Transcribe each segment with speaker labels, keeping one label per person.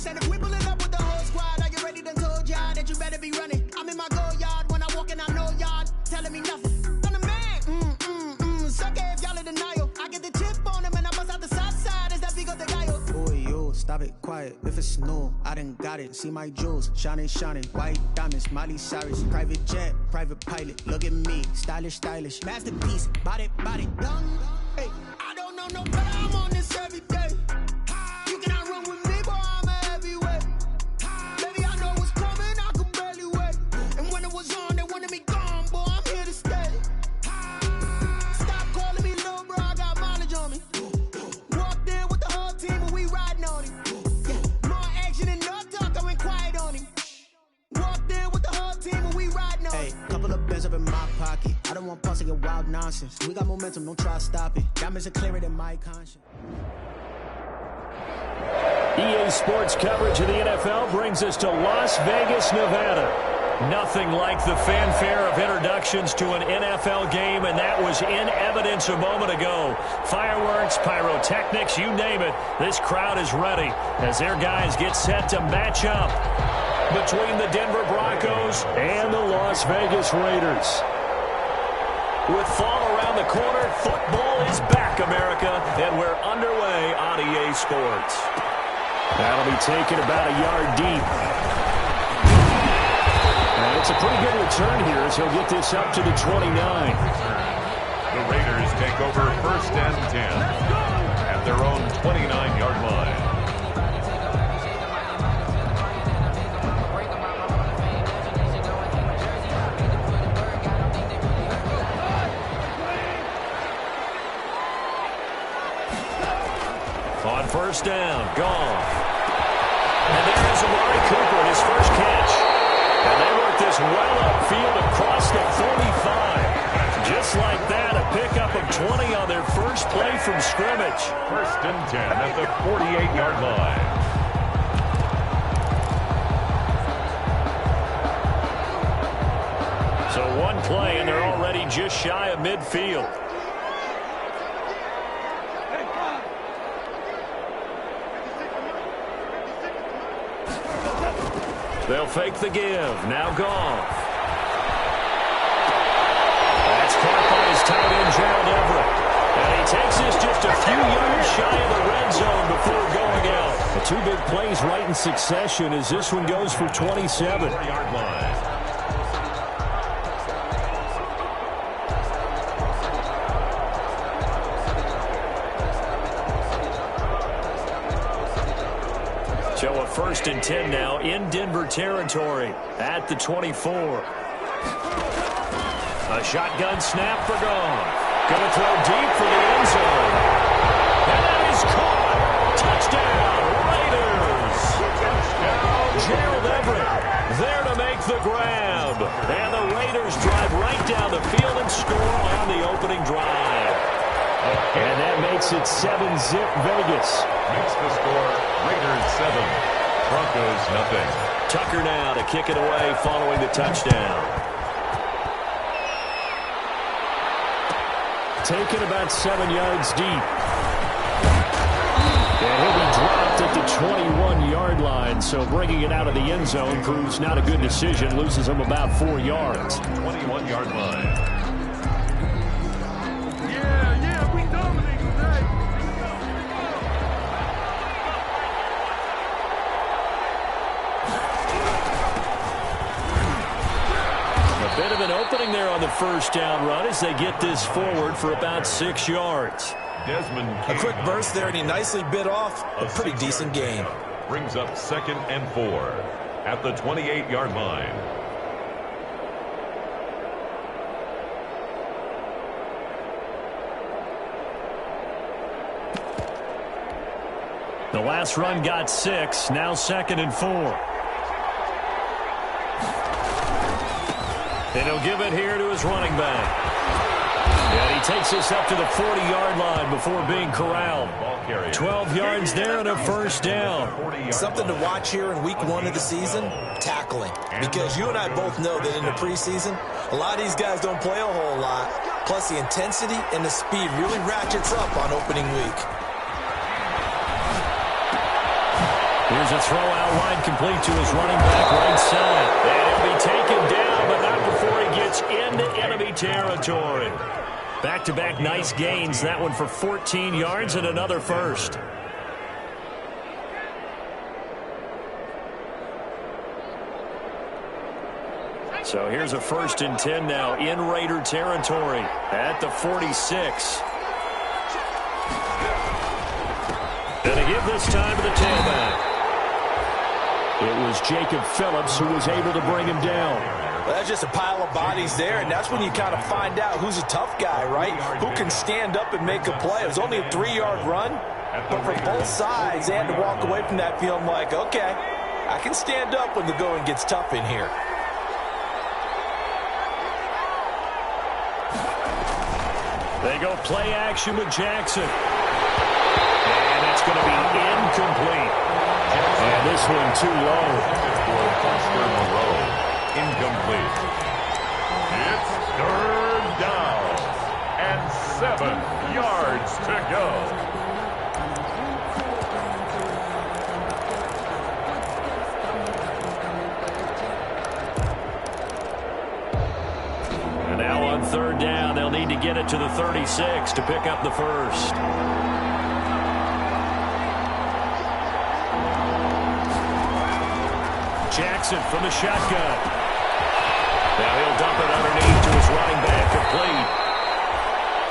Speaker 1: And if we pulling up with the whole squad, are you ready to told y'all that you better be running? I'm in my go yard when I walk in, I know y'all telling me nothing. I'm the man, suck it if y'all in denial. I get the chip on him and I bust out the south side. Is that big of the guy?
Speaker 2: Boy, yo, stop it, quiet. If it's snow, I done got it. See my jewels, shining, white diamonds, Miley Cyrus, private jet, private pilot. Look at me, stylish, masterpiece, body, young. Hey, I don't know no better. I'm on this every day. You cannot run with me, boy. I'm a heavyweight. Baby, I know what's coming. I could barely wait. And when it was on, they wanted me gone, boy. I'm here to stay. Stop calling me little bro. I got mileage on me. Walked in with the whole team, and we riding on him. Yeah, more action and no talk. I went quiet on him. Walked in with the whole team, and we riding on him. Hey, couple of bands up in my pocket. I don't want pulse to get wild nonsense. We got momentum, don't try to stop it. Diamonds are clearer than my conscience.
Speaker 3: EA Sports coverage of the NFL brings us to Las Vegas, Nevada. Nothing like the fanfare of introductions to an NFL game, and that was in evidence a moment ago. Fireworks, pyrotechnics, you name it. This crowd is ready as their guys get set to match up between the Denver Broncos and the Las Vegas Raiders. With fall around the corner, football is back, America, and we're underway on EA Sports. That'll be taken about a yard deep. And it's a pretty good return here as he'll get this up to the 29.
Speaker 4: The Raiders take over 1st and 10 at their own 29-yard line.
Speaker 3: On 1st down, Goff. And there is Amari Cooper, his first catch. And they work this well upfield across the 45. Just like that, a pickup of 20 on their first play from scrimmage.
Speaker 4: 1st and 10 at the 48-yard line.
Speaker 3: So one play, and they're already just shy of midfield. They'll fake the give. Now Goff. That's caught by his tight end, Gerald Everett. And he takes this just a few yards shy of the red zone before going out. The two big plays right in succession as this one goes for 27.
Speaker 4: 4-yard line.
Speaker 3: So a 1st and 10 now in Denver territory at the 24. A shotgun snap for Goff. Going to throw deep for the end zone. And that is caught. Touchdown, Raiders. Gerald Everett there to make the grab. And the Raiders drive right down the field and score on the opening drive. And that makes it 7-zip Vegas.
Speaker 4: Makes the score Raiders 7, Broncos nothing.
Speaker 3: Tucker now to kick it away following the touchdown. Taken about 7 yards deep. And he'll be dropped at the 21-yard line, so bringing it out of the end zone proves not a good decision. Loses him about 4 yards.
Speaker 4: 21-yard line.
Speaker 3: Bit of an opening there on the 1st down run as they get this forward for about 6 yards.
Speaker 4: Desmond
Speaker 5: a quick burst there, and he nicely bit off a pretty decent gain.
Speaker 4: Brings up 2nd and 4 at the 28-yard line.
Speaker 3: The last run got 6, now 2nd and 4. And he'll give it here to his running back. And he takes this up to the 40-yard line before being corralled. 12 yards there and a 1st down.
Speaker 5: Something to watch here in week 1 of the season, tackling. Because you and I both know that in the preseason, a lot of these guys don't play a whole lot. Plus the intensity and the speed really ratchets up on opening week.
Speaker 3: Here's a throw out wide, complete to his running back right side. And he'll be taken down, but not before he gets into enemy territory. Back-to-back nice gains. That one for 14 yards and another first. So here's a 1st and 10 now in Raider territory at the 46. And a give this time to the tailback. It was Jacob Phillips who was able to bring him down.
Speaker 5: Well, that's just a pile of bodies there, and that's when you kind of find out who's a tough guy, right? Who can stand up and make a play. It was only a 3-yard run, but for both sides, they had to walk away from that feeling like, okay, I can stand up when the going gets tough in here.
Speaker 3: They go play action with Jackson. And it's going to be incomplete. And this one too low.
Speaker 4: For Buster Moreau. Incomplete. It's 3rd down. And 7 yards to go.
Speaker 3: And now on 3rd down, they'll need to get it to the 36 to pick up the first. Jackson from the shotgun. Now he'll dump it underneath to his running back, complete.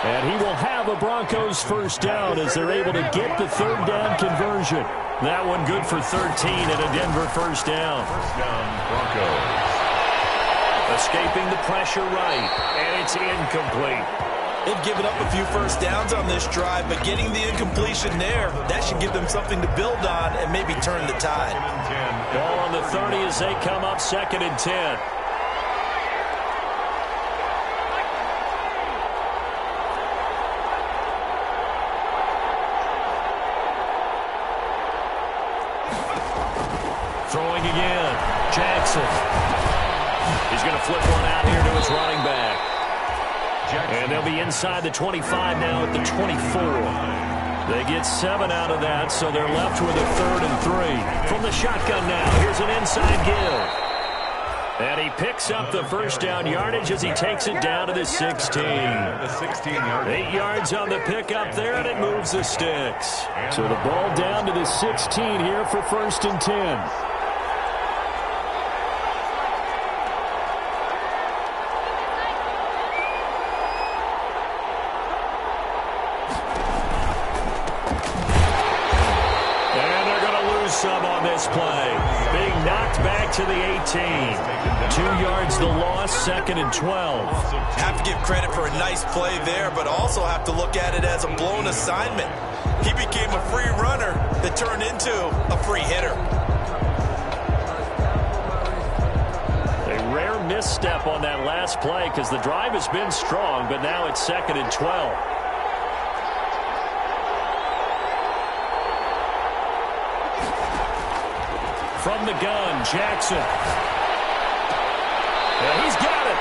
Speaker 3: And he will have a Broncos 1st down as they're able to get the 3rd down conversion. That one good for 13 and a Denver 1st down.
Speaker 4: 1st down, Broncos.
Speaker 3: Escaping the pressure right, and it's incomplete.
Speaker 5: They've given up a few 1st downs on this drive, but getting the incompletion there, that should give them something to build on and maybe turn the tide.
Speaker 3: Ball on the 30 as they come up 2nd and 10. Throwing again. Jackson. He's going to flip one out here to his running back. And they'll be inside the 25 now at the 24. They get 7 out of that, so they're left with a 3rd and 3. From the shotgun now, here's an inside give. And he picks up the 1st down yardage as he takes it down to the 16.
Speaker 4: The 16-yard.
Speaker 3: 8 yards on the pickup there, and it moves the sticks. So the ball down to the 16 here for 1st and 10. Some on this play. Being knocked back to the 18. 2 yards the loss, 2nd and 12.
Speaker 5: Have to give credit for a nice play there, but also have to look at it as a blown assignment. He became a free runner that turned into a free hitter.
Speaker 3: A rare misstep on that last play because the drive has been strong, but now it's 2nd and 12. From the gun, Jackson. And he's got it.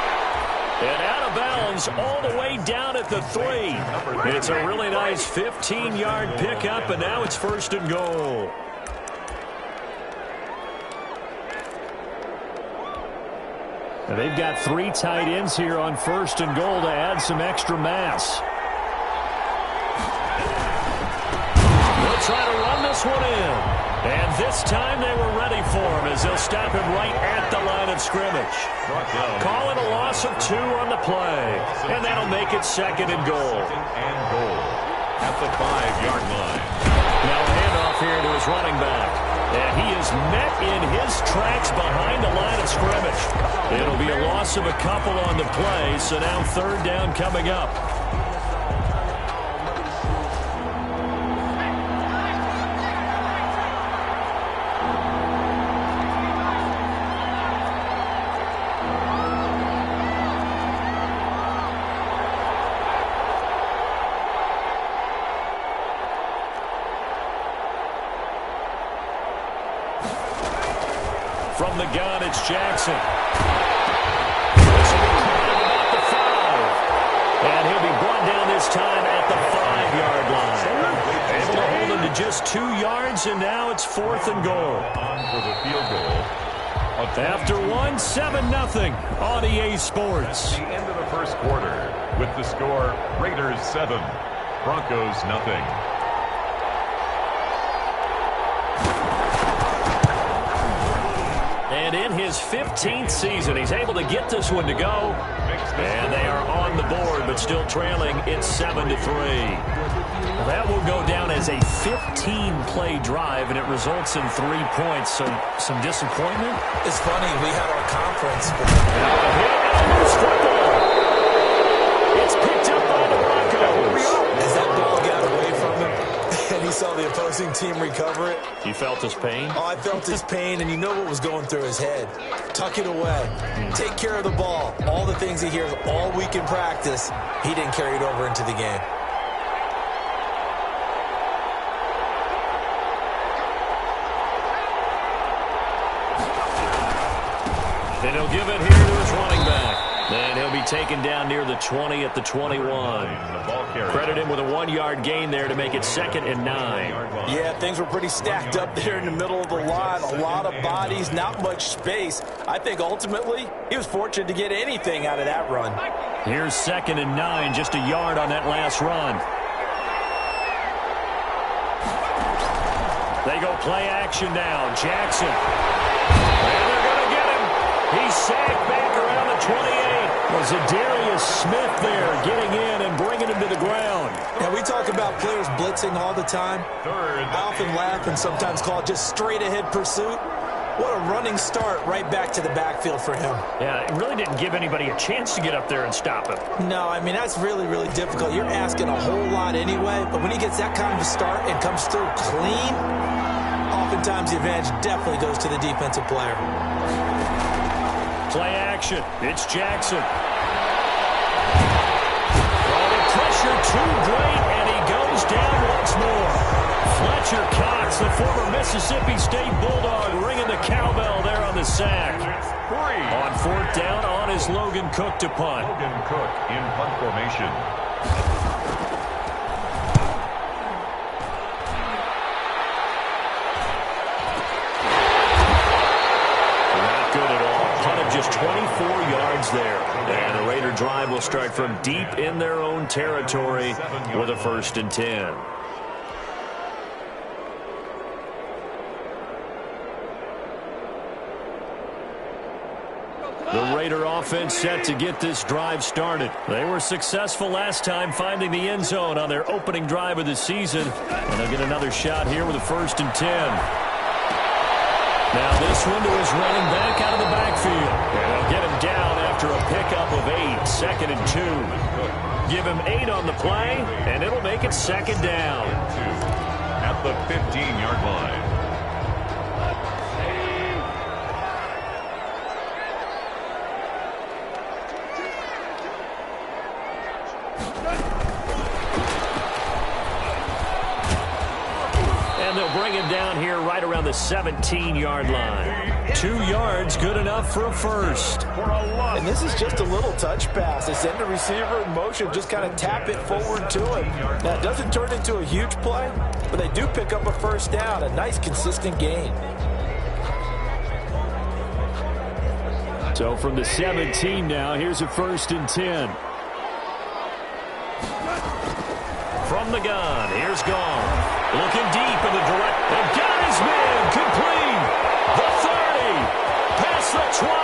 Speaker 3: And out of bounds all the way down at the 3. It's a really nice 15-yard pickup, and now it's 1st and goal. And they've got 3 tight ends here on 1st and goal to add some extra mass. They'll try to run this one in. And this time they were ready for him as they'll stop him right at the line of scrimmage. Calling a loss of 2 on the play. And that'll make it 2nd and goal.
Speaker 4: At the 5-yard line.
Speaker 3: Now a handoff here to his running back. And he is met in his tracks behind the line of scrimmage. It'll be a loss of a couple on the play, so now 3rd down coming up. From the gun, it's Jackson. This will be about the 5. And he'll be brought down this time at the 5-yard line. Able to hold him to just 2 yards, and now it's 4th and goal.
Speaker 4: On for the field goal.
Speaker 3: After 1, 7-0 on EA Sports.
Speaker 4: The end of the first quarter with the score Raiders 7, Broncos 0.
Speaker 3: And in his 15th season, he's able to get this one to go. And they are on the board, but still trailing. It's 7-3. Well, that will go down as a 15-play drive, and it results in 3 points. So some disappointment.
Speaker 5: It's funny, we had our conference.
Speaker 3: It's picked up by the Broncos.
Speaker 5: As that ball got away from him, and he saw the opposing team recover it.
Speaker 3: You felt his pain?
Speaker 5: Oh, I felt his pain, and you know what was going through his head. Tuck it away. Take care of the ball. All the things he hears all week in practice, he didn't carry it over into the game.
Speaker 3: Then he'll give it here to his running back. And he'll be taken down near the 20 at the 21. Credit him with a 1-yard gain there to make it 2nd and 9.
Speaker 5: Yeah, things were pretty stacked up there in the middle of the line. A lot of bodies, not much space. I think ultimately he was fortunate to get anything out of that run.
Speaker 3: Here's 2nd and 9, just a yard on that last run. They go play action now. Jackson. And they're going to get him. He's sacked back around the 28. Was Zadarius Smith there getting in and bringing him to the ground.
Speaker 5: Now, we talk about players blitzing all the time. I often laugh and sometimes call it just straight-ahead pursuit. What a running start right back to the backfield for him.
Speaker 3: Yeah, it really didn't give anybody a chance to get up there and stop him.
Speaker 5: No, I mean, that's really, really difficult. You're asking a whole lot anyway, but when he gets that kind of a start and comes through clean, oftentimes the advantage definitely goes to the defensive player.
Speaker 3: Play action. It's Jackson. Oh, the pressure too great, and he goes down once more. Fletcher Cox, the former Mississippi State Bulldog, ringing the cowbell there on the sack. On 4th down, on is Logan Cook to punt.
Speaker 4: Logan Cook in punt formation.
Speaker 3: Just 24 yards there. And the Raider drive will start from deep in their own territory with a 1st and 10. The Raider offense set to get this drive started. They were successful last time finding the end zone on their opening drive of the season. And they'll get another shot here with a 1st and 10. Now this one to his running back out of the backfield. And they'll get him down after a pickup of 8, 2nd and 2. Give him 8 on the play, and it'll make it 2nd down.
Speaker 4: At the 15-yard line.
Speaker 3: Bring him down here right around the 17-yard line. 2 yards, good enough for a 1st.
Speaker 5: And this is just a little touch pass. They send the receiver in motion, just kind of tap it forward to him. Now, it doesn't turn into a huge play, but they do pick up a 1st down, a nice, consistent gain.
Speaker 3: So from the 17 now, here's a 1st and 10. From the gun, here's Gone. Looking deep in the direct. And got his man complete. The 30. Past the 20.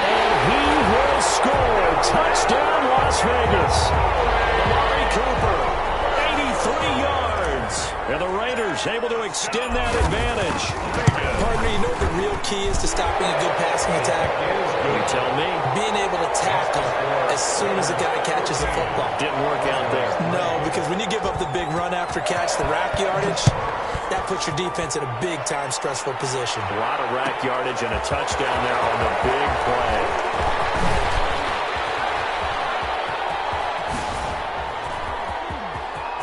Speaker 3: And he will score. Touchdown, Las Vegas. Amari Cooper, 83 yards. And the Raiders able to extend that advantage.
Speaker 5: Pardon me, you know what the real key is to stopping a good passing attack?
Speaker 3: You tell me.
Speaker 5: Being able to tackle as soon as a guy catches the football.
Speaker 3: Didn't work out there.
Speaker 5: No, because when you give up the big run after catch, the rack yardage, that puts your defense in a big-time stressful position.
Speaker 3: A lot of rack yardage and a touchdown there on the big play.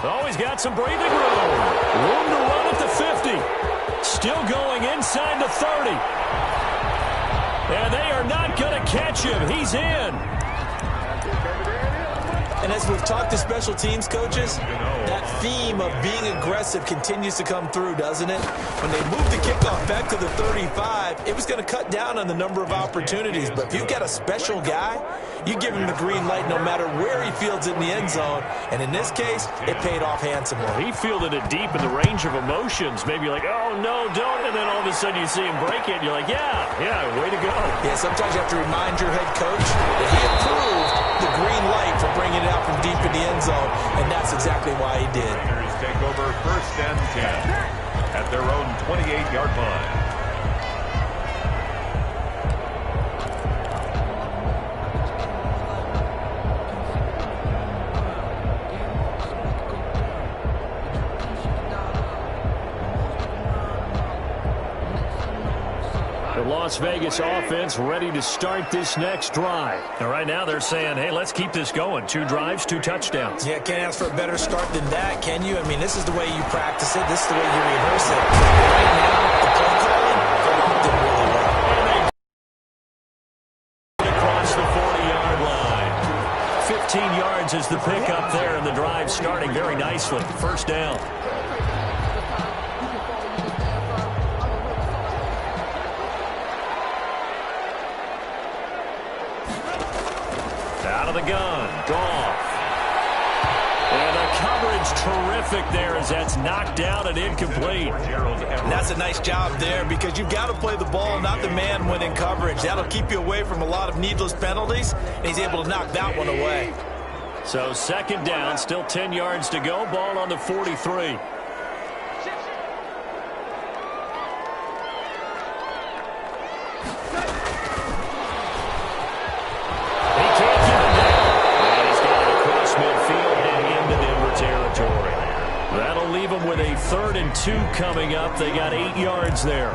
Speaker 3: Oh, he's got some breathing room. Room to run at the 50. Still going inside the 30. And they are not going to catch him. He's in.
Speaker 5: And as we've talked to special teams coaches, that theme of being aggressive continues to come through, doesn't it? When they moved the kickoff back to the 35, it was going to cut down on the number of opportunities. But if you've got a special guy, you give him the green light no matter where he fields it in the end zone. And in this case, it paid off handsomely.
Speaker 3: He fielded it deep in the range of emotions. Maybe you're like, oh, no, don't. And then all of a sudden you see him break it, and you're like, yeah, way to go.
Speaker 5: Yeah, sometimes you have to remind your head coach that he approved the green light for bringing it out from deep in the end zone, and that's exactly why he did.
Speaker 4: Raiders take over 1st and 10 at their own 28-yard line.
Speaker 3: The Las Vegas offense ready to start this next drive. And right now they're saying, hey, let's keep this going. 2 drives, 2 touchdowns.
Speaker 5: Yeah, can't ask for a better start than that, can you? I mean, this is the way you practice it. This is the way you rehearse it. Right now, the play calling, they're locked in really well.
Speaker 3: And they across the 40-yard line. 15 yards is the pickup there, and the drive starting very nicely. 1st down. Out of the gun, Goff. And the coverage terrific there as that's knocked out and incomplete.
Speaker 5: And that's a nice job there because you've got to play the ball, not the man when in coverage. That'll keep you away from a lot of needless penalties, and he's able to knock that one away.
Speaker 3: So 2nd down, still 10 yards to go. Ball on the 43. With a 3rd and 2 coming up. They got 8 yards there.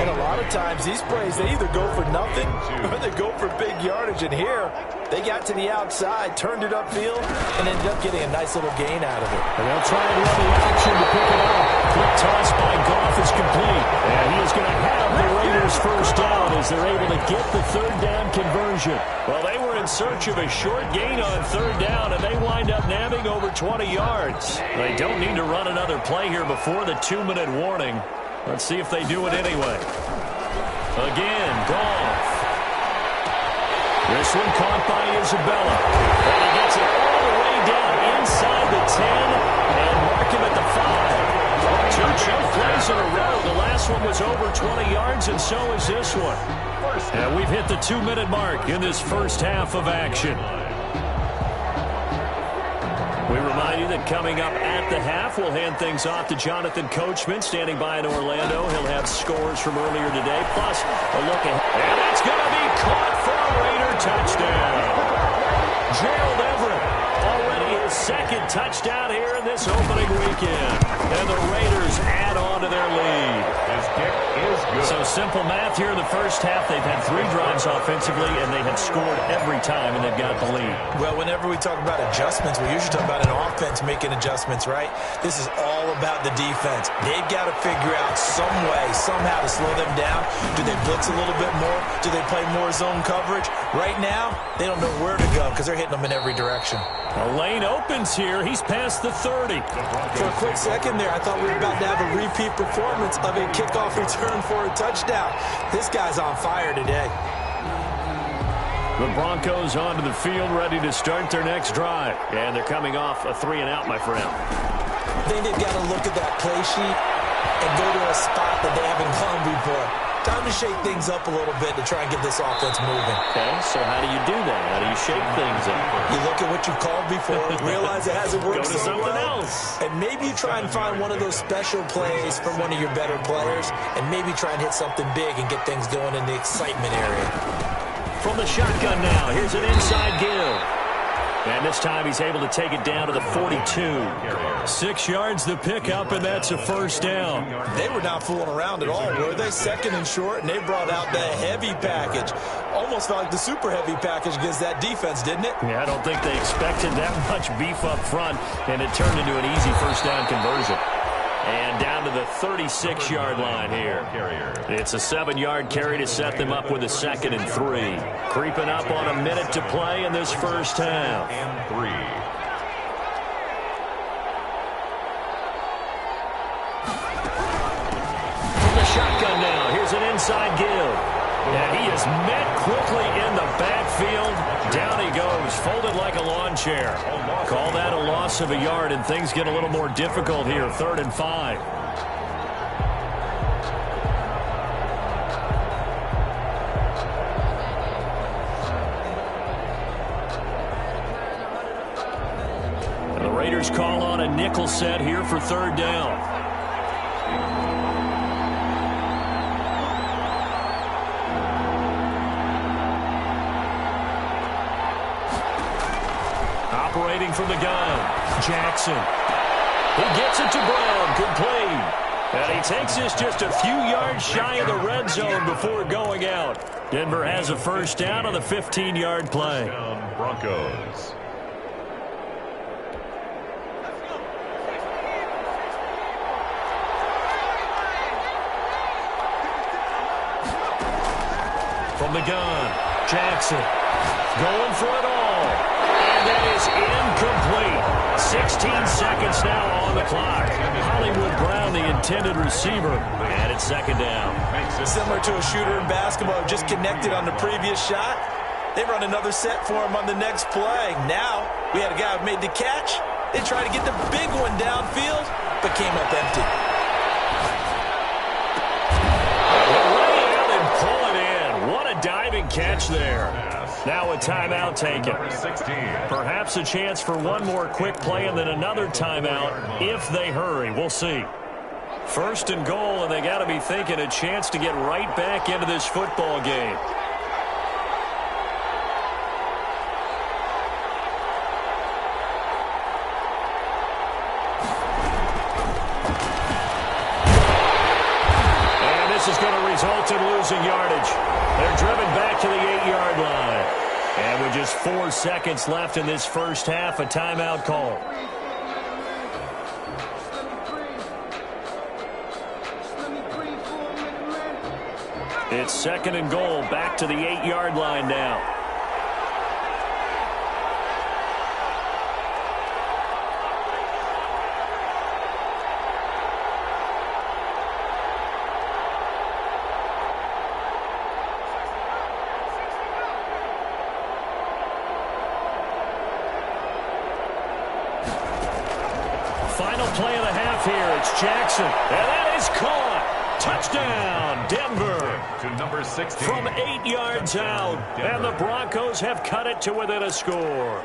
Speaker 5: And a lot of times these plays, they either go for nothing or they go for big yardage. And here, they got to the outside, turned it upfield, and ended up getting a nice little gain out of it.
Speaker 3: And they'll try and run the action to pick it up. Quick toss by Goff is complete. And he is going to have the Raiders 1st down as they're able to get the 3rd down conversion. Well, they were in search of a short gain on 3rd down, and they wind up nabbing over 20 yards. They don't need to run another play here before the 2-minute warning. Let's see if they do it anyway. Again, Goff. This one caught by Isabella. And he gets it all the way down inside the 10 and mark him at the 5. 2 choke plays in a row. The last one was over 20 yards, and so is this one. And we've hit the 2-minute mark in this first half of action. We remind you that coming up at the half, we'll hand things off to Jonathan Coachman, standing by in Orlando. He'll have scores from earlier today, plus a look ahead. And that's going to be caught for a Raider touchdown. Gerald Everett, already his 2nd touchdown here in this opening weekend. And the Raiders add on to their lead.
Speaker 4: His kick is good.
Speaker 3: So simple math here in the first half. They've had 3 drives offensively, and they have scored every time, and they've got the lead.
Speaker 5: Well, whenever we talk about adjustments, we usually talk about an offense making adjustments, right? This is all about the defense. They've got to figure out some way, somehow to slow them down. Do they blitz a little bit more? Do they play more zone coverage? Right now, they don't know where to go because they're hitting them in every direction.
Speaker 3: A lane opens here. He's past the 30.
Speaker 5: For a quick second there, I thought we were about to have a repeat performance of a kickoff return for a touchdown. This guy's on fire today.
Speaker 3: The Broncos onto the field, ready to start their next drive. And they're coming off a 3-and-out, my friend.
Speaker 5: I think they've got to look at that play sheet and go to a spot that they haven't gone before. Time to shake things up a little bit to try and get this offense moving.
Speaker 3: Okay, so how do you do that? How do you shake things up?
Speaker 5: You look at what you've called before, realize it hasn't worked
Speaker 3: Go to
Speaker 5: so
Speaker 3: something
Speaker 5: well,
Speaker 3: else.
Speaker 5: and maybe you try and find one of those special plays from one of your better players, and maybe try and hit something big and get things going in the excitement area.
Speaker 3: From the shotgun now, here's an inside give. And this time he's able to take it down to the 42. 6 yards the pickup, and that's a 1st down.
Speaker 5: They were not fooling around at all, were they? 2nd and short, and they brought out the heavy package. Almost felt like the super heavy package against that defense, didn't it?
Speaker 3: Yeah, I don't think they expected that much beef up front, and it turned into an easy 1st down conversion. And down to the 36-yard line here. It's a 7-yard carry to set them up with a 2nd and 3. Creeping up on a minute to play in this first half.
Speaker 4: And 3.
Speaker 3: From the shotgun now, here's an inside give. And he is met quickly in the backfield. Down he goes, folded like a lawn chair. Call that a loss of a yard, and things get a little more difficult here. 3rd and 5. And the Raiders call on a nickel set here for 3rd down. Operating from the gun, Jackson. He gets it to Brown, complete. And he takes this just a few yards shy of the red zone before going out. Denver has a first down on the 15-yard play.
Speaker 4: Touchdown, Broncos.
Speaker 3: From the gun, Jackson going for it all. And that is incomplete. 16 seconds now on the clock. Hollywood Brown, the intended receiver, and it's 2nd down.
Speaker 5: Similar to a shooter in basketball, just connected on the previous shot. They run another set for him on the next play. Now, we had a guy who made the catch. They tried to get the big one downfield, but came up empty.
Speaker 3: Lay out and pull it in. What a diving catch there. Now a timeout taken. Perhaps a chance for one more quick play and then another timeout if they hurry. We'll see. 1st and goal, and they got to be thinking a chance to get right back into this football game. And this is going to result in losing yardage. They're driven back to the 8-yard line. And with just 4 seconds left in this first half, a timeout call. It's 2nd and goal, back to the 8-yard line now. Final play of the half here. It's Jackson. And that is caught. Touchdown, Denver.
Speaker 4: To number 16.
Speaker 3: From 8 yards out. And the Broncos have cut it to within a score.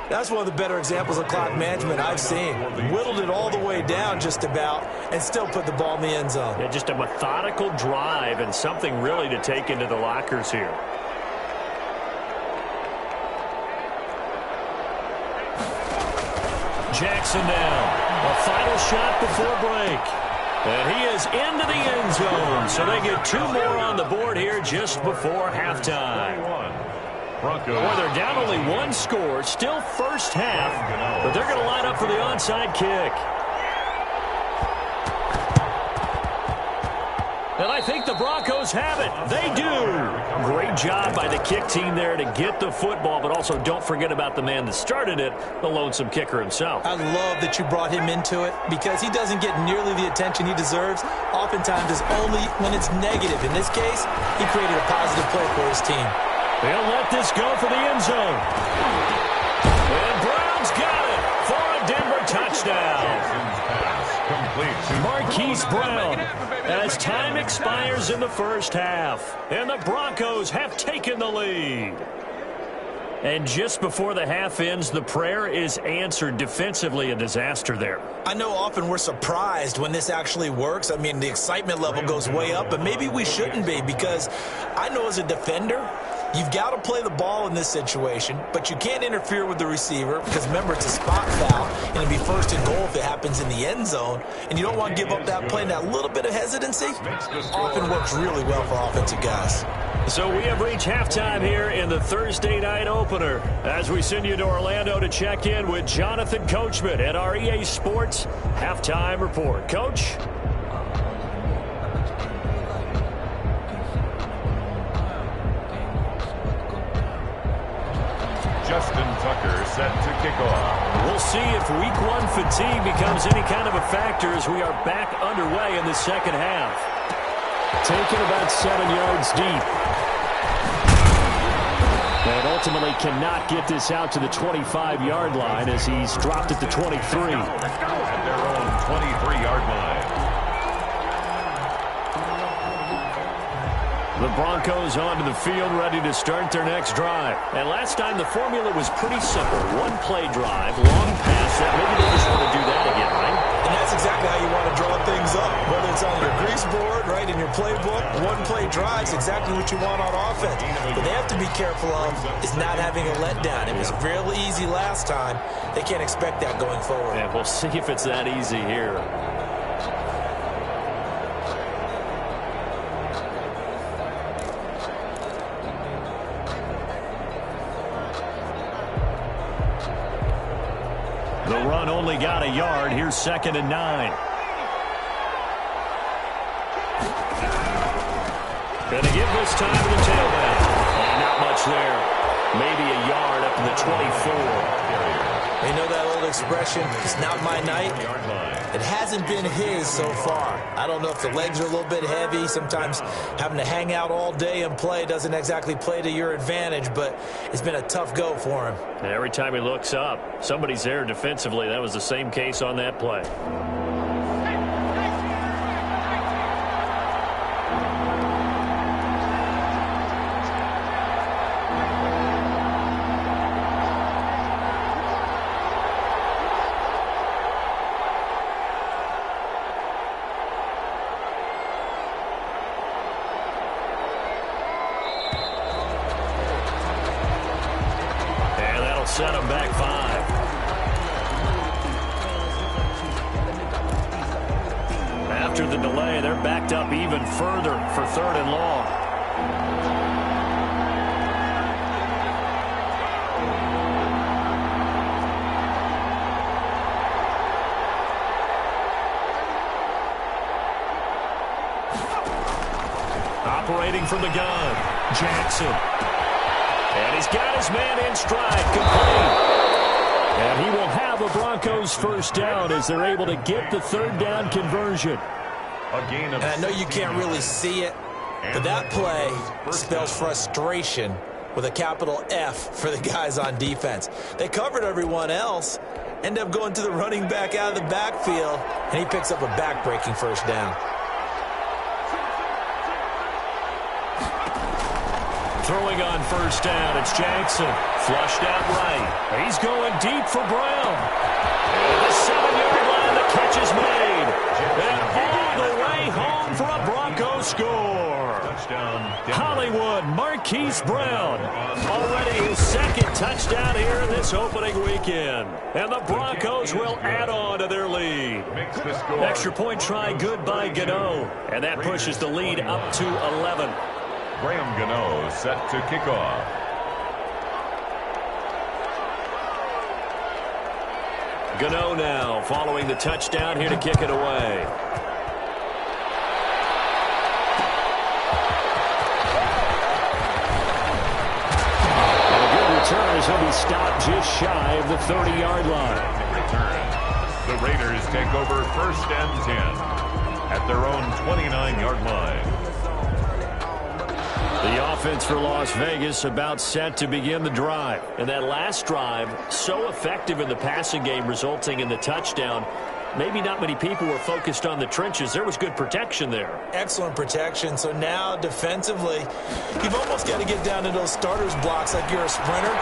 Speaker 5: That's one of the better examples of clock management I've seen. Whittled it all the way down just about and still put the ball in the end zone.
Speaker 3: Yeah, just a methodical drive and something really to take into the lockers here. Jackson now. A final shot before break. And he is into the end zone. So they get 2 more on the board here just before halftime.
Speaker 4: Broncos.
Speaker 3: Boy, they're down only 1 score. Still first half. But they're going to line up for the onside kick. And I think the Broncos have it. They do. Great job by the kick team there to get the football, but also don't forget about the man that started it, the lonesome kicker himself.
Speaker 5: I love that you brought him into it because he doesn't get nearly the attention he deserves. Oftentimes it's only when it's negative. In this case, he created a positive play for his team.
Speaker 3: They'll let this go for the end zone. And Brown's got it for a Denver touchdown. Marquise Brown, as time expires in the first half, and the Broncos have taken the lead. And just before the half ends, the prayer is answered. Defensively, a disaster there.
Speaker 5: I know often we're surprised when this actually works. I mean, the excitement level goes way up, but maybe we shouldn't be because I know as a defender, you've got to play the ball in this situation, but you can't interfere with the receiver because, remember, it's a spot foul, and it'd be 1st and goal if it happens in the end zone, and you don't want to give up that play. And that little bit of hesitancy often works really well for offensive guys.
Speaker 3: So we have reached halftime here in the Thursday night opener as we send you to Orlando to check in with Jonathan Coachman at our EA Sports Halftime Report. Coach?
Speaker 4: Justin Tucker set to kick off.
Speaker 3: We'll see if week one fatigue becomes any kind of a factor as we are back underway in the second half. Taken about 7 yards deep. And ultimately cannot get this out to the 25-yard line as he's dropped at the 23.
Speaker 4: At their own 23-yard line.
Speaker 3: The Broncos onto the field ready to start their next drive. And last time the formula was pretty simple. One play drive, long pass. That maybe they just want to do that again, right?
Speaker 5: And that's exactly how you want to draw things up. Whether it's on your grease board, right, in your playbook, one play drive is exactly what you want on offense. What they have to be careful of is not having a letdown. It was real easy last time. They can't expect that going forward.
Speaker 3: And we'll see if it's that easy here. The run only got a yard. Here's 2nd and 9. Going to give this time to the tailback. And not much there. Maybe a yard up to the 24.
Speaker 5: You know that old expression, it's not my night? It hasn't been his so far. I don't know if the legs are a little bit heavy. Sometimes having to hang out all day and play doesn't exactly play to your advantage, but it's been a tough go for him.
Speaker 3: And every time he looks up, somebody's there defensively. That was the same case on that play. Set him back 5. After the delay, they're backed up even further for 3rd and long. Operating from the gun, Jackson. And he's got his man in stride, complete. And he will have a Broncos first down as they're able to get the 3rd down conversion.
Speaker 4: And
Speaker 5: I know you can't really see it, but that play spells frustration with a capital F for the guys on defense. They covered everyone else, end up going to the running back out of the backfield, and he picks up a back-breaking first down.
Speaker 3: Throwing on first down, it's Jackson. Flushed out right. He's going deep for Brown. And the 7-yard line, the catch is made. And all the way home for a Broncos score.
Speaker 4: touchdown,
Speaker 3: Hollywood Marquise Brown. Already his 2nd touchdown here in this opening weekend. And the Broncos will add on to their lead. Extra point try good by Gano. And that pushes the lead up to 11.
Speaker 4: Graham Gano set to kick off.
Speaker 3: Gano now following the touchdown here to kick it away. And a good return as he'll be stopped just shy of the 30-yard line.
Speaker 4: Return. The Raiders take over 1st and 10 at their own 29-yard line.
Speaker 3: The offense for Las Vegas about set to begin the drive. And that last drive, so effective in the passing game, resulting in the touchdown. Maybe not many people were focused on the trenches. There was good protection there.
Speaker 5: Excellent protection. So now defensively, you've almost got to get down to those starters blocks like you're a sprinter.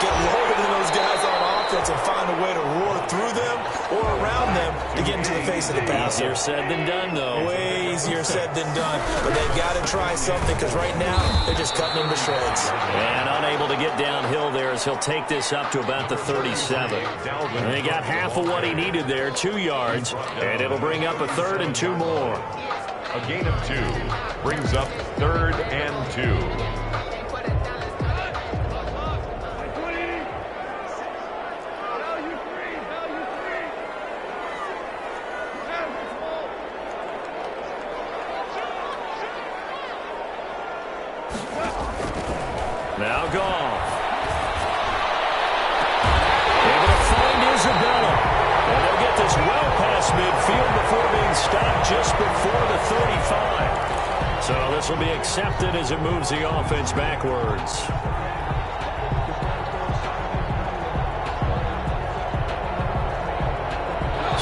Speaker 5: Get lower than those guys on offense and find a way to roar through them or around them to get into the face of the passer.
Speaker 3: Easier said than done, though.
Speaker 5: Way easier said than done. But they've got to try something because right now they're just cutting them to shreds.
Speaker 3: And unable to get downhill there as he'll take this up to about the 37. And he got half of what he needed there, 2 yards. And it'll bring up a 3rd and 2 more.
Speaker 4: A gain of 2. brings up 3rd and 2.
Speaker 3: Now Goff. Able to find Isabella. And they'll get this well past midfield before being stopped just before the 35. So this will be accepted as it moves the offense backwards.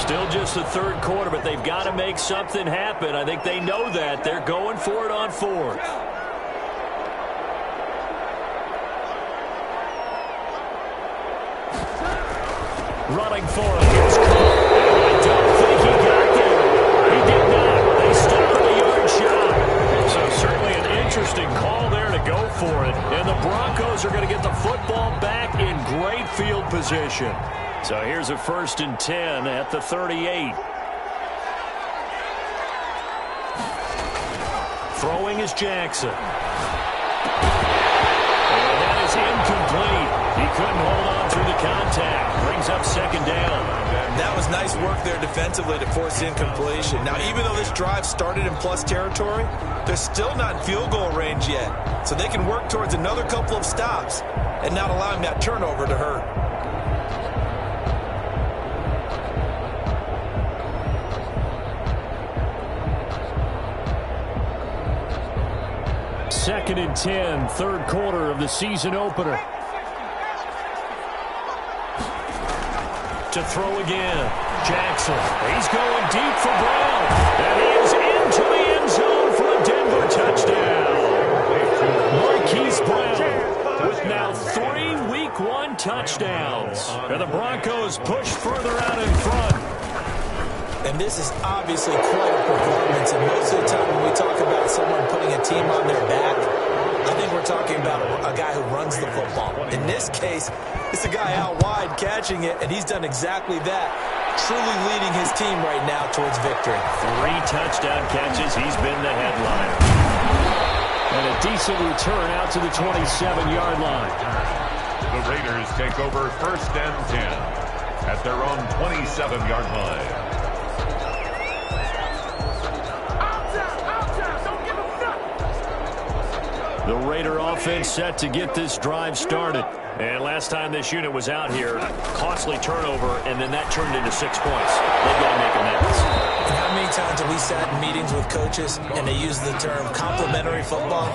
Speaker 3: Still just the third quarter, but they've got to make something happen. I think they know that. They're going for it on 4th. Running for it. Here's Cook. I don't think he got there. He did not. They stopped the yard shot. So certainly an interesting call there to go for it. And the Broncos are going to get the football back in great field position. So here's a 1st and 10 at the 38. Throwing is Jackson. And that is incomplete. He couldn't hold on through the contact. Brings up 2nd down.
Speaker 5: That was nice work there defensively to force incompletion. Now, even though this drive started in plus territory, they're still not in field goal range yet. So they can work towards another couple of stops and not allowing that turnover to hurt.
Speaker 3: 2nd and 10, 3rd quarter of the season opener. To throw again. Jackson. He's going deep for Brown. And he is into the end zone for a Denver touchdown. Marquise Brown with now 3 Week 1 touchdowns. And the Broncos push further out in front.
Speaker 5: And this is obviously quite a performance. And most of the time when we talk about someone putting a team on their back, I think we're talking about a guy who runs the football. In this case, it's a guy out wide catching it, and he's done exactly that, truly leading his team right now towards victory.
Speaker 3: 3 touchdown catches. He's been the headliner. And a decent return out to the 27-yard line.
Speaker 4: The Raiders take over 1st and 10 at their own 27-yard line.
Speaker 3: The Raider offense set to get this drive started. And last time this unit was out here, costly turnover, and then that turned into 6 points. They've got to make amends.
Speaker 5: And how many times have we sat in meetings with coaches and they use the term complementary football?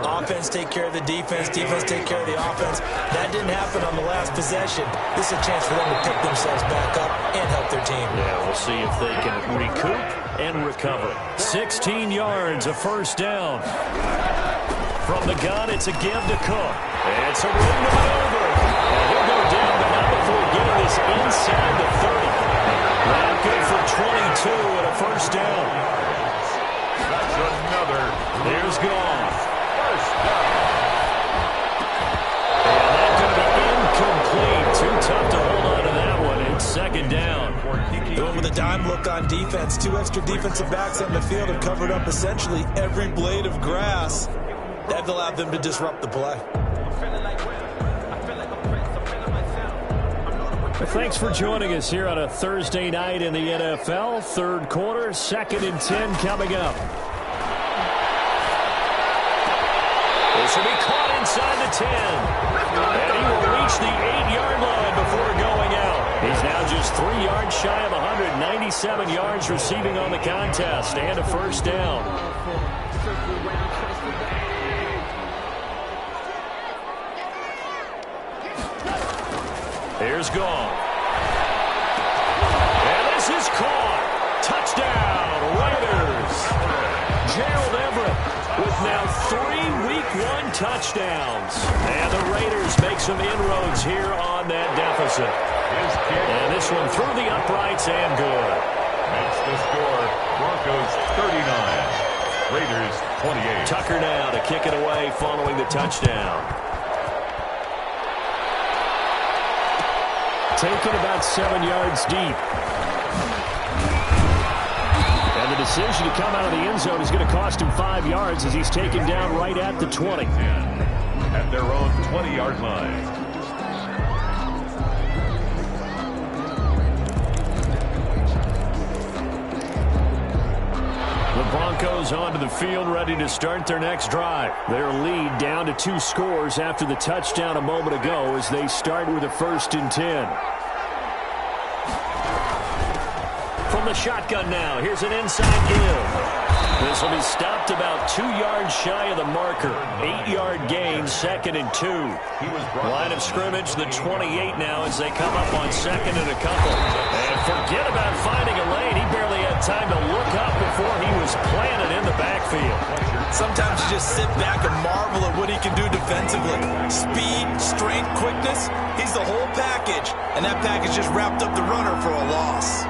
Speaker 5: Offense take care of the defense, defense take care of the offense. That didn't happen on the last possession. This is a chance for them to pick themselves back up and help their team.
Speaker 3: Yeah, we'll see if they can recoup and recover. 16 yards, a 1st down. From the gun, it's a give to Cook. It's a rim to maneuver. And he'll go down, but not before getting this inside the 30. Now good for 22 and a 1st down.
Speaker 4: That's another.
Speaker 3: Here's Goff.
Speaker 4: 1st down.
Speaker 3: And that's going to be incomplete. Too tough to hold on to that one. It's 2nd down.
Speaker 5: Going with a dime look on defense. 2 extra defensive backs on the field have covered up essentially every blade of grass. That allowed them to disrupt the play.
Speaker 3: Thanks for joining us here on a Thursday night in the NFL. 3rd quarter, 2nd and 10 coming up. This will be caught inside the 10. And he will reach the 8-yard line before going out. He's now just 3 yards shy of 197 yards receiving on the contest and a 1st down. Here's Goff. And this is caught. Touchdown, Raiders. Gerald Everett with now 3 Week 1 touchdowns. And the Raiders make some inroads here on that deficit. And this one through the uprights and good.
Speaker 4: Makes the score Broncos 39, Raiders 28.
Speaker 3: Tucker now to kick it away following the touchdown. Taken about 7 yards deep. And the decision to come out of the end zone is going to cost him 5 yards as he's taken down right at the 20.
Speaker 4: At their own 20-yard line.
Speaker 3: The Broncos onto the field, ready to start their next drive. Their lead down to 2 scores after the touchdown a moment ago as they start with a 1st and 10. From the shotgun now, here's an inside give. This will be stopped about 2 yards shy of the marker. 8-yard gain, 2nd and 2. Line of scrimmage, the 28 now as they come up on 2nd and a couple. And forget about finding a lane. He barely had time to look up before he was planted in the backfield.
Speaker 5: Sometimes you just sit back and marvel at what he can do defensively. Speed, strength, quickness, he's the whole package. And that package just wrapped up the runner for a loss.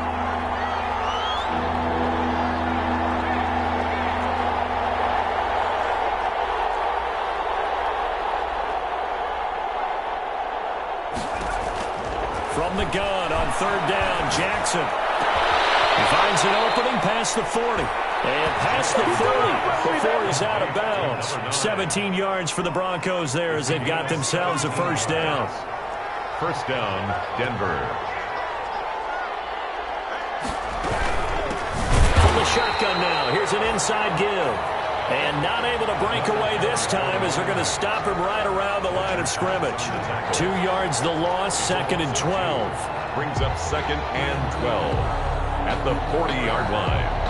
Speaker 3: From the gun on 3rd down, Jackson. He finds an opening past the 40. And past the 30 before he's out of bounds. 17 yards for the Broncos there as they've got themselves a 1st down.
Speaker 4: 1st down, Denver.
Speaker 3: From the shotgun now, here's an inside give. And not able to break away this time as they're going to stop him right around the line of scrimmage. 2 yards the loss, 2nd and 12.
Speaker 4: Brings up 2nd and 12 at the 40-yard line.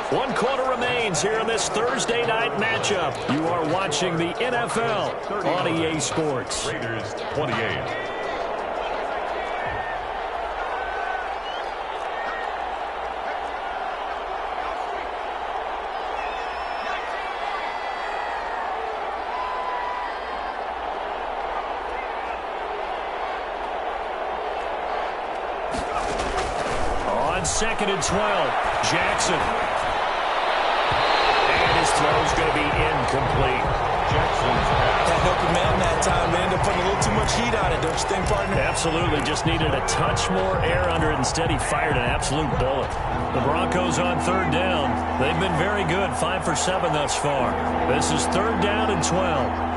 Speaker 3: One quarter remains here in this Thursday night matchup. You are watching the NFL on EA Sports.
Speaker 4: Raiders 28.
Speaker 3: On 2nd and 12, Jackson. Throw's going to be incomplete.
Speaker 4: Jackson's pass.
Speaker 5: Had no command that time. They ended up putting a little too much heat on it, don't you think, partner?
Speaker 3: Absolutely. Just needed a touch more air under it. Instead, he fired an absolute bullet. The Broncos on 3rd down. They've been very good. 5 for 7 thus far. This is 3rd down and 12.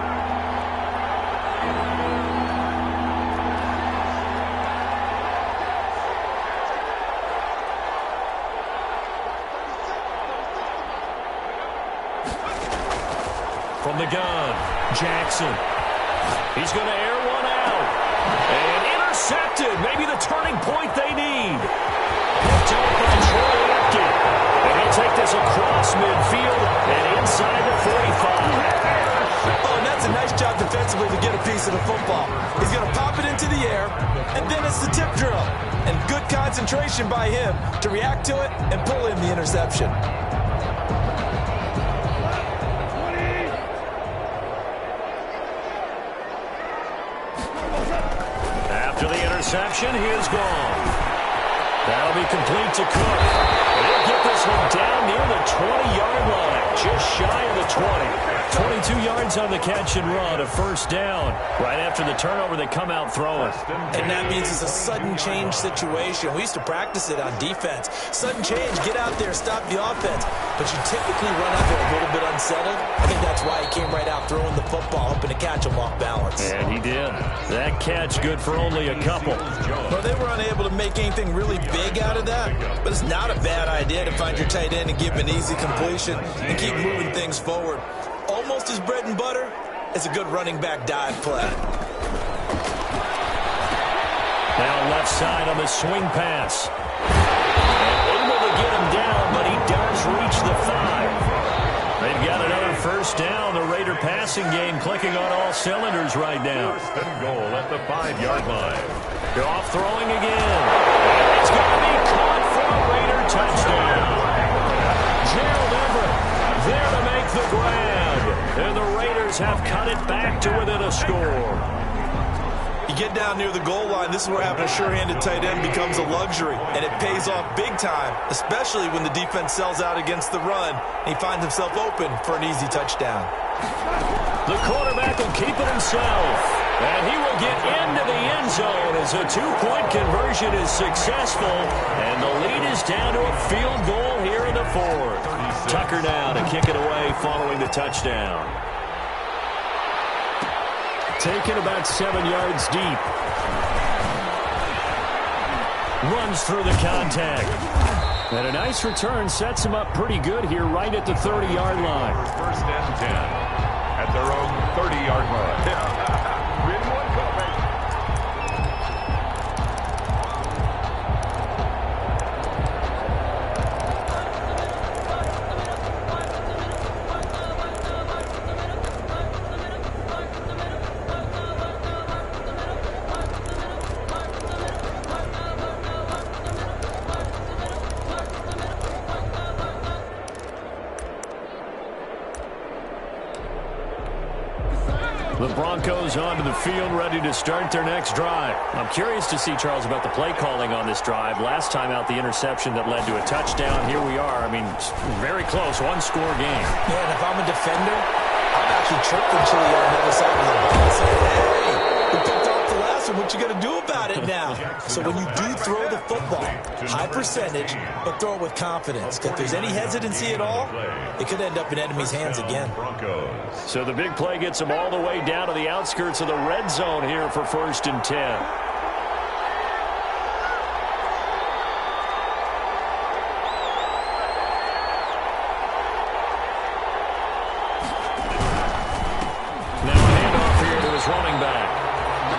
Speaker 3: From the gun, Jackson. He's going to air one out. And intercepted. Maybe the turning point they need. Picked up by Troy Apke. And he'll take this across midfield and inside the 45.
Speaker 5: Oh, and that's a nice job defensively to get a piece of the football. He's going to pop it into the air, and then it's the tip drill. And good concentration by him to react to it and pull in the interception.
Speaker 3: Interception, he is gone. That'll be complete to Cook. They'll get this one down near the 20-yard line, just shy of the 20. 22 yards on the catch and run, a 1st down. Right after the turnover, they come out throwing.
Speaker 5: And that means it's a sudden change situation. We used to practice it on defense. Sudden change, get out there, stop the offense. But you typically run out there a little bit unsettled. I think that's why he came right out throwing the football, hoping to catch him off balance.
Speaker 3: And he did. That catch good for only a couple.
Speaker 5: Well, they were unable to make anything really big out of that. But it's not a bad idea to find your tight end and give him an easy completion and keep moving things forward. Almost his bread and butter is a good running back dive play.
Speaker 3: Now left side on the swing pass. And able to get him down, but he does reach the 5. They've got another 1st down. The Raider passing game clicking on all cylinders right now.
Speaker 4: 1st and goal at the 5-yard line.
Speaker 3: They're off throwing again. And it's going to be caught for a Raider touchdown. Gerald Everett there to make the grab. And the Raiders have cut it back to within a score.
Speaker 5: You get down near the goal line, this is where having a sure-handed tight end becomes a luxury, and it pays off big time, especially when the defense sells out against the run, and he finds himself open for an easy touchdown.
Speaker 3: The quarterback will keep it himself. And he will get into the end zone as a two-point conversion is successful. And the lead is down to a field goal here in the fourth. Tucker now to kick it away following the touchdown. Taken about 7 yards deep. Runs through the contact. And a nice return sets him up pretty good here right at the 30-yard line.
Speaker 4: First and 10 at their own 30-yard line.
Speaker 3: The Broncos onto the field, ready to start their next drive. I'm curious to see, Charles, about the play calling on this drive. Last time out, the interception that led to a touchdown. Here we are. I mean, very close, one-score game.
Speaker 5: Yeah, and if I'm a defender, I'm actually chirping Chili on the other side of the ball and saying, hey, we picked off the last one. What you going to do about it now? So when you do throw the football, high percentage, but throw it with confidence. If there's any hesitancy at all, it could end up in enemy's hands again.
Speaker 3: So the big play gets them all the way down to the outskirts of the red zone here for 1st and 10. Now a handoff here to his running back.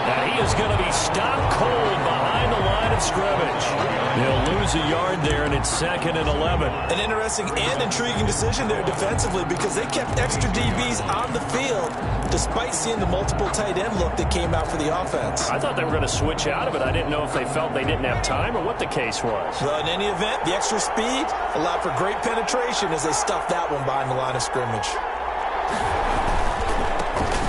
Speaker 3: And he is going to be stopped cold behind the line of scrimmage. He'll lose a yard there, and it's 2nd and 11.
Speaker 5: An interesting and intriguing decision there defensively because they kept extra DBs on the field despite seeing the multiple tight end look that came out for the offense.
Speaker 3: I thought they were going to switch out of it. I didn't know if they felt they didn't have time or what the case was.
Speaker 5: Well, in any event, the extra speed allowed for great penetration as they stuffed that one behind the line of scrimmage.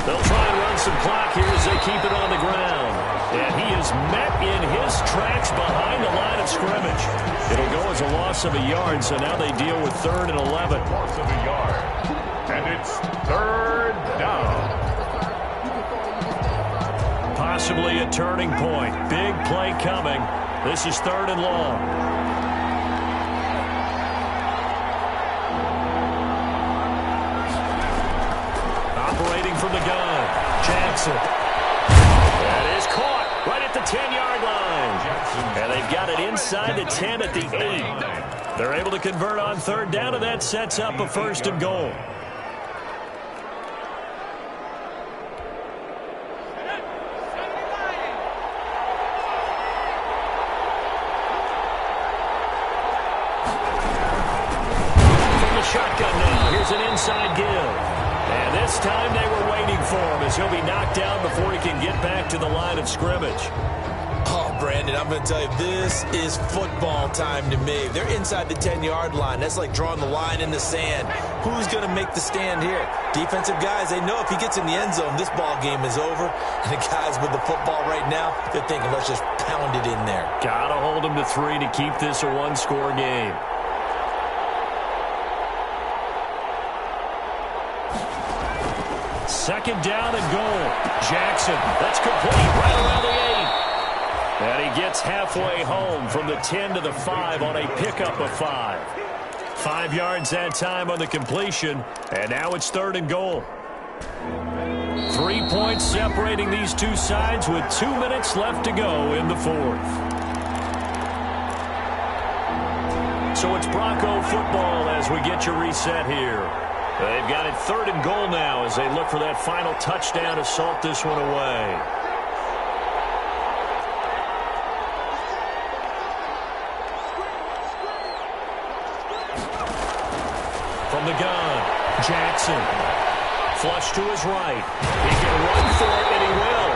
Speaker 3: They'll try and run some clock here as they keep it on the ground. And he is met in his tracks behind the line of scrimmage. It'll go as a loss of a yard, so now they deal with 3rd and 11.
Speaker 4: Loss of a yard. And it's 3rd down.
Speaker 3: Possibly a turning point. Big play coming. This is 3rd and long. Operating from the gun, Jackson. That is caught right at the 10-yard line. And they've got it inside the 10 at the 8. They're able to convert on 3rd down, and that sets up a 1st and goal. From the shotgun now, here's an inside give. And this time they were waiting for him as he'll be knocked down before he can get back to the line of scrimmage.
Speaker 5: Oh, Brandon, I'm going to tell you, this is football time to me. They're inside the 10-yard line. That's like drawing the line in the sand. Who's going to make the stand here? Defensive guys, they know if he gets in the end zone, this ball game is over. And the guys with the football right now, they're thinking, let's just pound it in there.
Speaker 3: Got to hold him to 3 to keep this a one-score game. Second down and goal. Jackson, that's complete right around the 8. And he gets halfway home from the 10 to the 5 on a pickup of 5. 5 yards that time on the completion, and now it's 3rd and goal. 3 points separating these two sides with 2 minutes left to go in the 4th. So it's Bronco football as we get your reset here. They've got it 3rd and goal now as they look for that final touchdown to salt this one away. From the gun, Jackson. Flush to his right. He can run for it, and he will.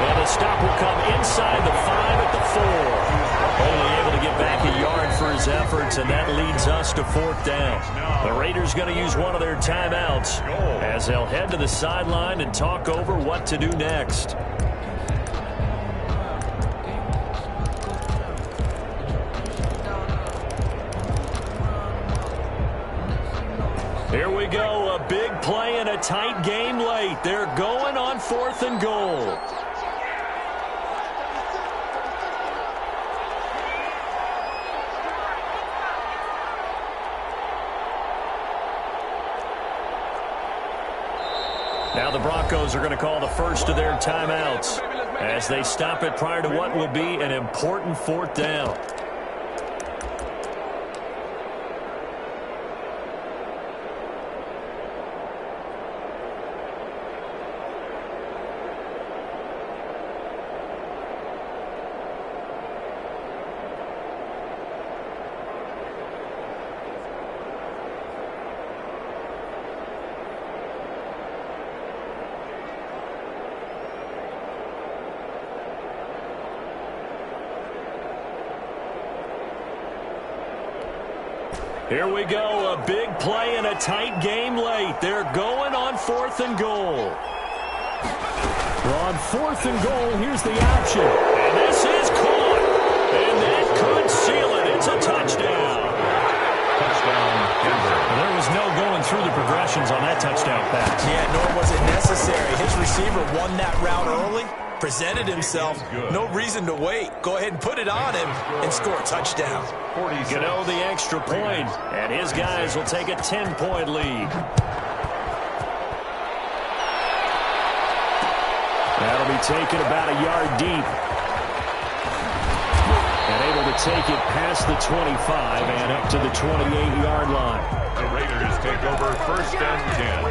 Speaker 3: And the stop will come inside the 5 at the 4. Only able to get back a yard for his efforts, and that leads us to 4th down. The Raiders going to use one of their timeouts as they'll head to the sideline and talk over what to do next. Here we go, a big play and a tight game late. They're going on 4th and goal. Now the Broncos are going to call the first of their timeouts as they stop it prior to what will be an important 4th down. Here we go, a big play and a tight game late. They're going on 4th and goal. Well, on 4th and goal, here's the option. And this is caught. And that could seal it. It's a touchdown.
Speaker 4: Touchdown, Denver.
Speaker 3: There was no going through the progressions on that touchdown pass.
Speaker 5: Yeah, nor was it necessary. His receiver won that route early, presented himself. No reason to wait. Go ahead and put it on him and score a touchdown.
Speaker 3: Gano the extra point, and his guys will take a 10-point lead. That'll be taken about a yard deep. And able to take it past the 25 and up to the 28-yard line.
Speaker 4: The Raiders take over 1st and 10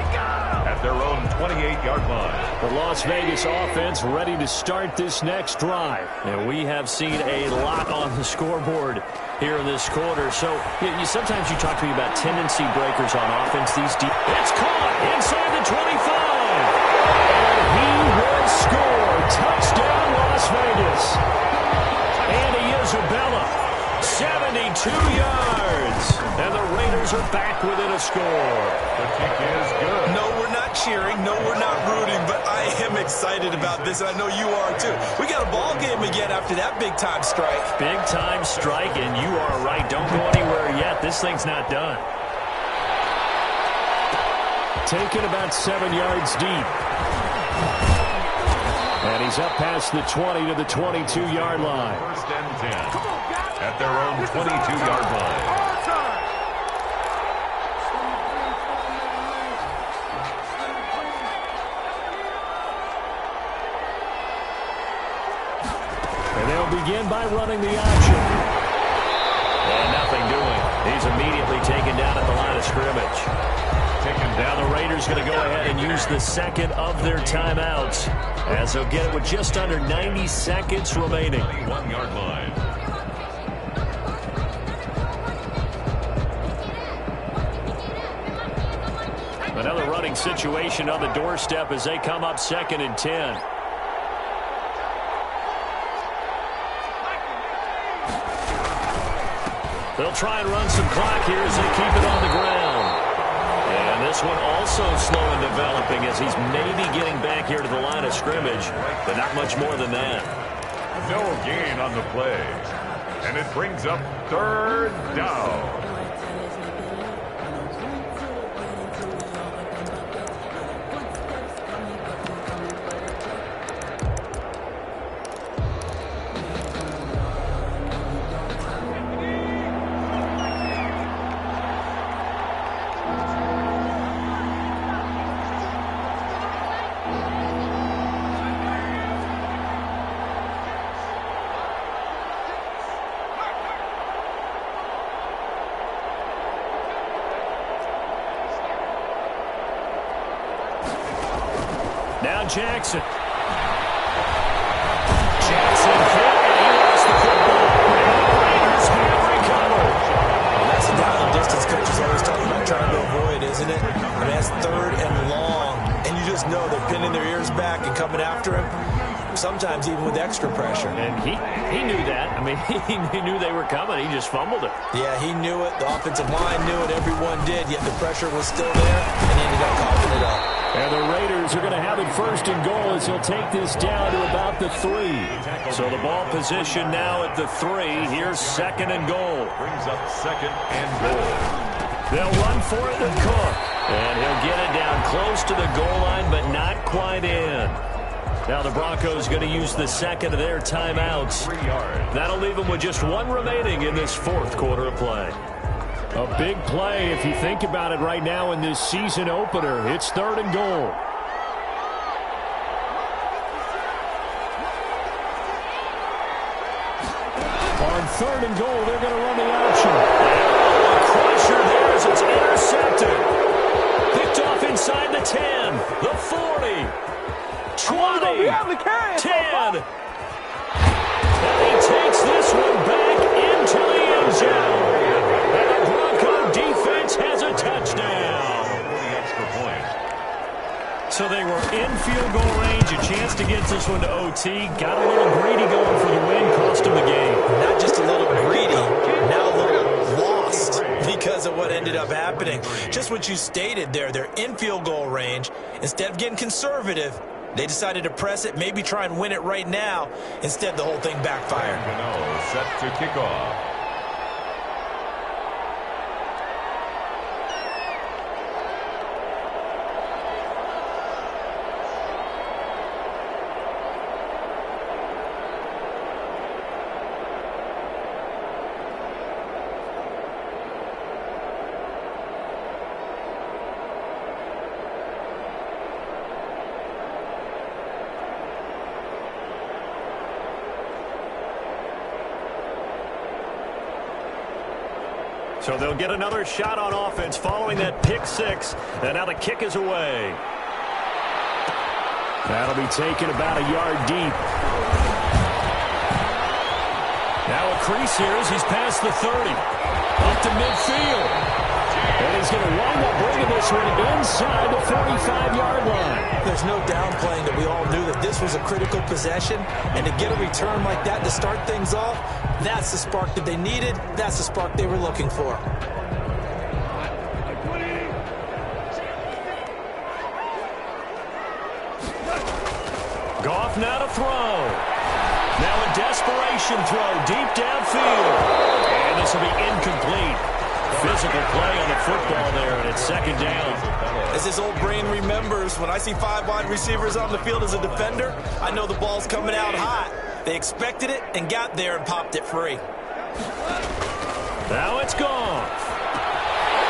Speaker 4: at their own 28-yard line.
Speaker 3: The Las Vegas offense ready to start this next drive. And we have seen a lot on the scoreboard here in this quarter. So sometimes you talk to me about tendency breakers on offense. It's caught inside the 25. And he will score. Touchdown, Las Vegas. Andy Isabella, 72 yards. And the Raiders are back within a score.
Speaker 4: The kick is good.
Speaker 5: No, we're not cheering. No, we're not rooting. But I am excited about this, and I know you are too. We got a ball game again after that big-time strike.
Speaker 3: Big-time strike, and you are right. Don't go anywhere yet. This thing's not done. Taken about 7 yards deep. And he's up past the 20 to the 22-yard line.
Speaker 4: 1st and 10 at their own 22-yard line.
Speaker 3: Begin by running the option. And nothing doing. He's immediately taken down at the line of scrimmage. Now the Raiders going to go ahead and use the second of their timeouts as they'll get it with just under 90 seconds remaining.
Speaker 4: 1-yard line.
Speaker 3: Another running situation on the doorstep as they come up 2nd and 10. They'll try and run some clock here as they keep it on the ground. And this one also slow in developing as he's maybe getting back here to the line of scrimmage, but not much more than that.
Speaker 4: No gain on the play. And it brings up 3rd down.
Speaker 3: Jackson. Jackson hit, and he lost the football. And the Raiders have recovered.
Speaker 5: Well, that's the down and distance coaches always talking about trying to avoid, isn't it? I mean, that's 3rd and long, and you just know they're pinning their ears back and coming after him, sometimes even with extra pressure.
Speaker 3: And he knew that. I mean, he knew they were coming. He just fumbled it.
Speaker 5: Yeah, he knew it. The offensive line knew it. Everyone did, yet the pressure was still there, and he ended up coughing it up.
Speaker 3: And the Raiders are going to have it 1st and goal as he'll take this down to about the 3. So the ball position now at the 3. Here's 2nd and goal.
Speaker 4: Brings up 2nd and goal.
Speaker 3: They'll run for it with Cook. And he'll get it down close to the goal line, but not quite in. Now the Broncos going to use the second of their timeouts. That'll leave them with just one remaining in this fourth quarter of play. A big play if you think about it right now in this season opener. It's 3rd and goal. On 3rd and goal, they're going to run the option. A crusher there as it's intercepted. Picked off inside the 10, the 40. 20, 10, and he takes this one back into the end zone. And the Bronco defense has a touchdown. So they were in field goal range, a chance to get this one to OT. Got a little greedy going for the win, cost him the game.
Speaker 5: Not just a little greedy, now a little lost because of what ended up happening. Just what you stated there, they're in field goal range. Instead of getting conservative, they decided to press it, maybe try and win it right now. Instead, the whole thing backfired.
Speaker 4: Set to kick off.
Speaker 3: So they'll get another shot on offense following that pick six. And now the kick is away. That'll be taken about a yard deep. Now a crease here as he's past the 30. Up to midfield. And he's going to wind up bringing this one inside the 45-yard line.
Speaker 5: There's no downplaying that we all knew that this was a critical possession. And to get a return like that to start things off, that's the spark that they needed. That's the spark they were looking for.
Speaker 3: Goff now to throw. Now a desperation throw deep downfield. And this will be incomplete. Physical play on the football there, and it's 2nd down.
Speaker 5: As his old brain remembers, when I see 5 wide receivers on the field as a defender, I know the ball's coming out hot. They expected it and got there and popped it free.
Speaker 3: Now it's gone.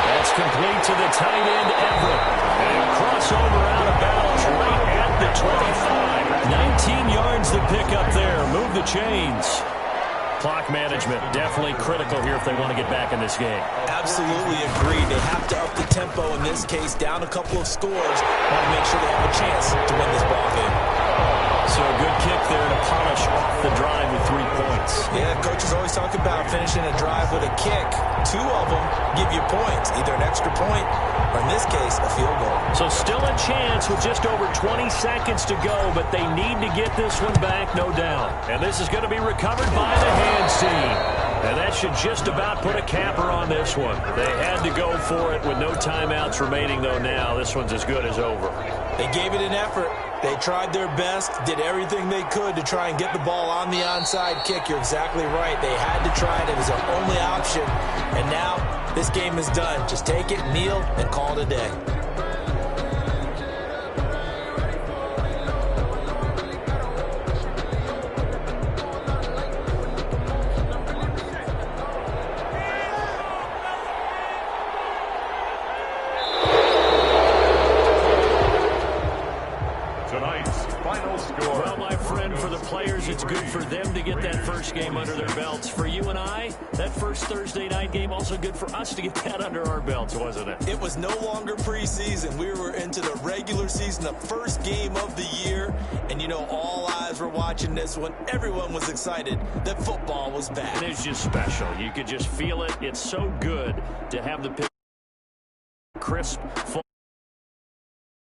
Speaker 3: That's complete to the tight end, Everett. And crossover out of bounds right at the 25. 19 yards to pick up there. Move the chains. Clock management definitely critical here if they want to get back in this game.
Speaker 5: Absolutely agree. They have to up the tempo in this case, down a couple of scores. Want to make sure they have a chance to win this ball game.
Speaker 3: So a good kick there to polish off the drive with 3 points.
Speaker 5: Yeah, coaches always talk about finishing a drive with a kick. 2 of them give you points, either an extra point or in this case, a field goal.
Speaker 3: So still a chance with just over 20 seconds to go, but they need to get this one back, no doubt. And this is going to be recovered by the hands team. And that should just about put a capper on this one. They had to go for it with no timeouts remaining, though now. This one's as good as over.
Speaker 5: They gave it an effort. They tried their best, did everything they could to try and get the ball on the onside kick. You're exactly right. They had to try it. It was their only option. And now this game is done. Just take it, kneel, and call it a day.
Speaker 3: It's good for them to get that first game under their belts. For you and I, that first Thursday night game, also good for us to get that under our belts, wasn't it?
Speaker 5: It was no longer preseason. We were into the regular season, the first game of the year. And, you know, all eyes were watching this one. Everyone was excited that football was back.
Speaker 3: It is just special. You could just feel it. It's so good to have the crisp